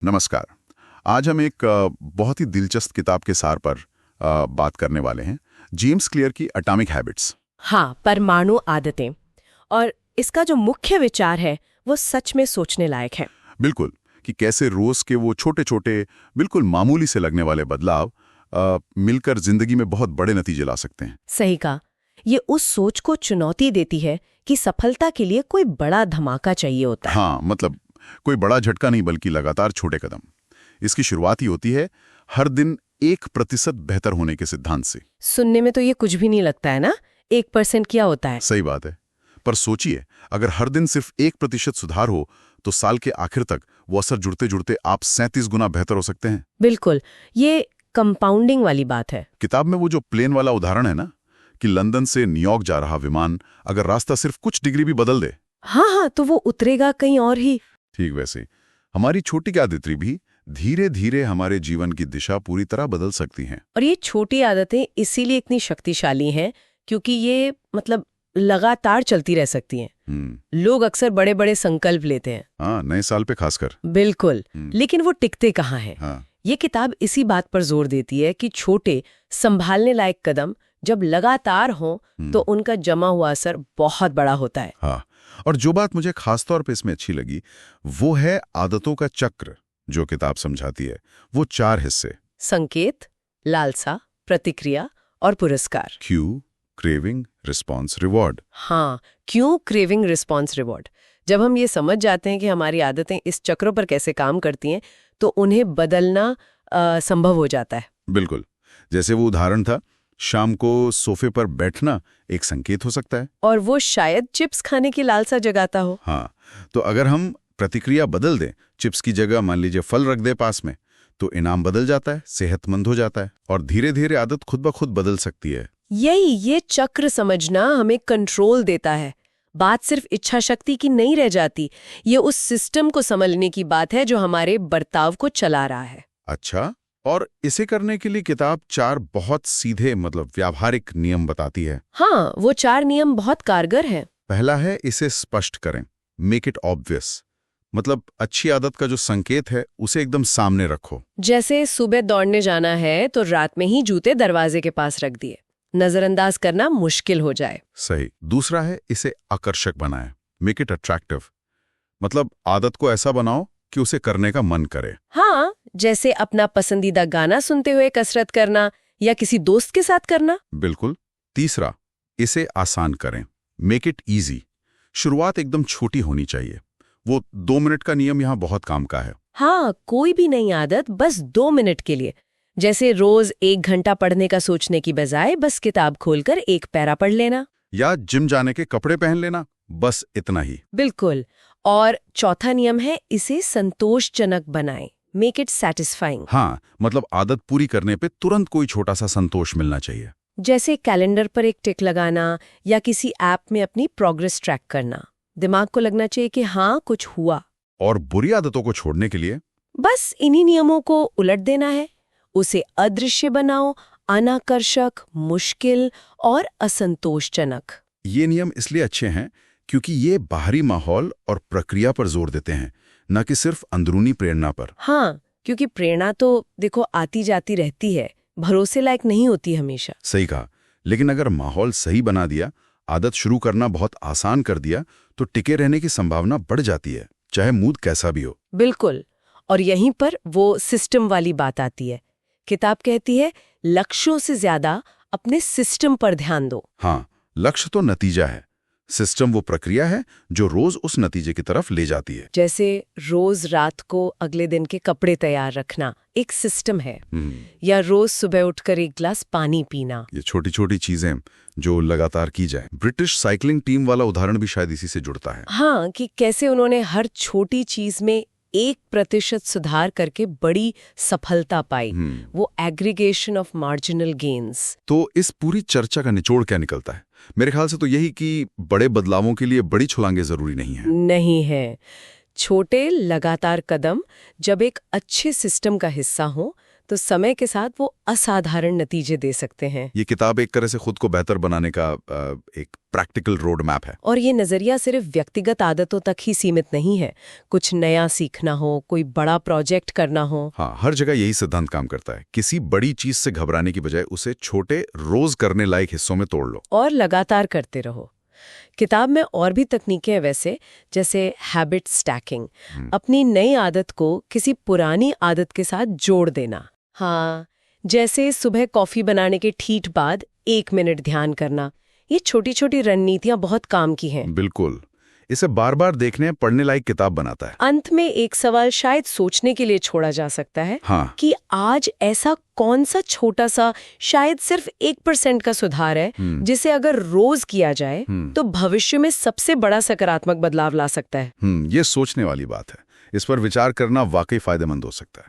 नमस्कार। आज हम एक बहुत ही दिलचस्प किताब के सार पर बात करने वाले हैं। जेम्स क्लियर की एटॉमिक हैबिट्स। हाँ, परमाणु आदतें। और इसका जो मुख्य विचार है वो सच में सोचने लायक है। बिल्कुल, कि कैसे रोज के वो छोटे छोटे बिल्कुल मामूली से लगने वाले बदलाव मिलकर जिंदगी में बहुत बड़े नतीजे ला सकते हैं। सही कहा। ये उस सोच को चुनौती देती है कि सफलता के लिए कोई बड़ा धमाका चाहिए होता है। हाँ, मतलब कोई बड़ा झटका नहीं, बल्कि लगातार छोटे कदम। इसकी शुरुआत ही होती है हर दिन 1% बेहतर होने के सिद्धांत से। सुनने में तो ये कुछ भी नहीं लगता है ना, 1% क्या होता है। सही बात है, पर सोचिए, अगर हर दिन सिर्फ 1% सुधार हो तो साल के आखिर तक वो असर जुड़ते जुड़ते आप 37 गुना बेहतर हो सकते हैं। बिल्कुल, ये कंपाउंडिंग वाली बात है। किताब में वो जो प्लेन वाला उदाहरण है ना, कि लंदन से न्यूयॉर्क जा रहा विमान अगर रास्ता सिर्फ कुछ डिग्री भी बदल दे, हाँ, तो वो उतरेगा कहीं और ही। ठीक वैसे हमारी छोटी आदतें भी धीरे धीरे हमारे जीवन की दिशा पूरी तरह बदल सकती हैं। और ये छोटी आदतें इसीलिए इतनी शक्तिशाली हैं क्योंकि ये लगातार चलती रह सकती हैं। लोग अक्सर बड़े बड़े संकल्प लेते हैं। हाँ, नए साल पे खासकर। बिल्कुल, लेकिन वो टिकते कहाँ हैं। हाँ। ये किताब इसी बात पर जोर देती है कि छोटे संभालने लायक कदम जब लगातार हों तो उनका जमा हुआ असर बहुत बड़ा होता है। हाँ, और जो बात मुझे खासतौर पे इसमें अच्छी लगी वो है आदतों का चक्र। जो किताब समझाती है वो 4 हिस्से: संकेत, लालसा, प्रतिक्रिया और पुरस्कार। Q, craving, response, reward. हाँ, क्यों, क्रेविंग, रिस्पॉन्स, रिवॉर्ड। जब हम ये समझ जाते हैं कि हमारी आदतें इस चक्र पर कैसे काम करती हैं तो उन्हें बदलना संभव हो जाता है। बिल्कुल, जैसे वो उदाहरण था, शाम को सोफे पर बैठना एक संकेत हो सकता है, और वो शायद चिप्स खाने की लालसा जगाता हो। हाँ, तो अगर हम प्रतिक्रिया बदल दें, चिप्स की जगह मान लीजिए फल रख दे पास में, तो इनाम बदल जाता है, सेहतमंद हो जाता है और धीरे धीरे आदत खुद ब खुद बदल सकती है। ये चक्र समझना हमें कंट्रोल देता है। बात सिर्फ इच्छा शक्ति की नहीं रह जाती, ये उस सिस्टम को समझने की बात है जो हमारे बर्ताव को चला रहा है। अच्छा, और इसे करने के लिए किताब 4 बहुत सीधे व्यावहारिक नियम बताती है। हाँ, वो 4 नियम बहुत कारगर हैं। पहला है, इसे स्पष्ट करें, मेक इट ऑब्वियस। अच्छी आदत का जो संकेत है उसे एकदम सामने रखो। जैसे सुबह दौड़ने जाना है तो रात में ही जूते दरवाजे के पास रख दिए, नजरअंदाज करना मुश्किल हो जाए। सही। दूसरा है, इसे आकर्षक बनाएं, मेक इट अट्रैक्टिव। आदत को ऐसा बनाओ कि उसे करने का मन करे। हाँ, जैसे अपना पसंदीदा गाना सुनते हुए कसरत करना या किसी दोस्त के साथ करना। बिल्कुल। तीसरा, इसे आसान करें, मेक इट ईजी। शुरुआत एकदम छोटी होनी चाहिए। वो 2 मिनट का नियम यहाँ बहुत काम का है। हाँ, कोई भी नई आदत बस 2 मिनट के लिए, जैसे रोज 1 घंटा पढ़ने का सोचने की बजाय बस किताब खोलकर 1 पैरा पढ़ लेना, या जिम जाने के कपड़े पहन लेना, बस इतना ही। बिल्कुल। और चौथा नियम है, इसे संतोषजनक बनाएं, मेक इट सैटिस्फाइंग। हाँ, आदत पूरी करने पे तुरंत कोई छोटा सा संतोष मिलना चाहिए। जैसे कैलेंडर पर एक टिक लगाना या किसी ऐप में अपनी प्रोग्रेस ट्रैक करना। दिमाग को लगना चाहिए कि हाँ, कुछ हुआ। और बुरी आदतों को छोड़ने के लिए बस इन्हीं नियमों को उलट देना है। उसे अदृश्य बनाओ, अनाकर्षक, मुश्किल और असंतोषजनक। ये नियम इसलिए अच्छे हैं क्योंकि ये बाहरी माहौल और प्रक्रिया पर जोर देते हैं, न कि सिर्फ अंदरूनी प्रेरणा पर। हाँ, क्योंकि प्रेरणा तो देखो आती जाती रहती है, भरोसे लायक नहीं होती हमेशा। सही कहा। लेकिन अगर माहौल सही बना दिया, आदत शुरू करना बहुत आसान कर दिया, तो टिके रहने की संभावना बढ़ जाती है, चाहे मूड कैसा भी हो। बिल्कुल। और यहीं पर वो सिस्टम वाली बात आती है। किताब कहती है, लक्ष्यों से ज्यादा अपने सिस्टम पर ध्यान दो। हाँ, लक्ष्य तो नतीजा है, सिस्टम वो प्रक्रिया है जो रोज उस नतीजे की तरफ ले जाती है। जैसे रोज रात को अगले दिन के कपड़े तैयार रखना एक सिस्टम है, या रोज सुबह उठकर 1 गिलास पानी पीना। ये छोटी छोटी चीजें जो लगातार की जाए। ब्रिटिश साइकिलिंग टीम वाला उदाहरण भी शायद इसी से जुड़ता है। हाँ, कि कैसे उन्होंने हर छोटी चीज में 1% सुधार करके बड़ी सफलता पाई। वो एग्रीगेशन ऑफ मार्जिनल गेन्स। तो इस पूरी चर्चा का निचोड़ क्या निकलता है? मेरे ख्याल से तो यही कि बड़े बदलावों के लिए बड़ी छलांगे जरूरी नहीं है। छोटे लगातार कदम जब एक अच्छे सिस्टम का हिस्सा हो तो समय के साथ वो असाधारण नतीजे दे सकते हैं। ये किताब एक तरह से खुद को बेहतर बनाने का एक प्रैक्टिकल रोड मैप है। और ये नजरिया सिर्फ व्यक्तिगत आदतों तक ही सीमित नहीं है। कुछ नया सीखना हो, कोई बड़ा प्रोजेक्ट करना हो, हाँ, हर जगह यही सिद्धांत काम करता है। किसी बड़ी चीज से घबराने की बजाय उसे छोटे रोज करने लायक हिस्सों में तोड़ लो और लगातार करते रहो। किताब में और भी तकनीकें हैं वैसे, जैसे हैबिट स्टैकिंग, अपनी नई आदत को किसी पुरानी आदत के साथ जोड़ देना। हाँ, जैसे सुबह कॉफी बनाने के ठीक बाद 1 मिनट ध्यान करना। ये छोटी छोटी रणनीतियां बहुत काम की हैं। बिल्कुल, इसे बार बार देखने पढ़ने लायक किताब बनाता है। अंत में एक सवाल शायद सोचने के लिए छोड़ा जा सकता है हाँ। कि आज ऐसा कौन सा छोटा सा, शायद सिर्फ 1% का सुधार है जिसे अगर रोज किया जाए तो भविष्य में सबसे बड़ा सकारात्मक बदलाव ला सकता है। ये सोचने वाली बात है। इस पर विचार करना वाकई फायदेमंद हो सकता है।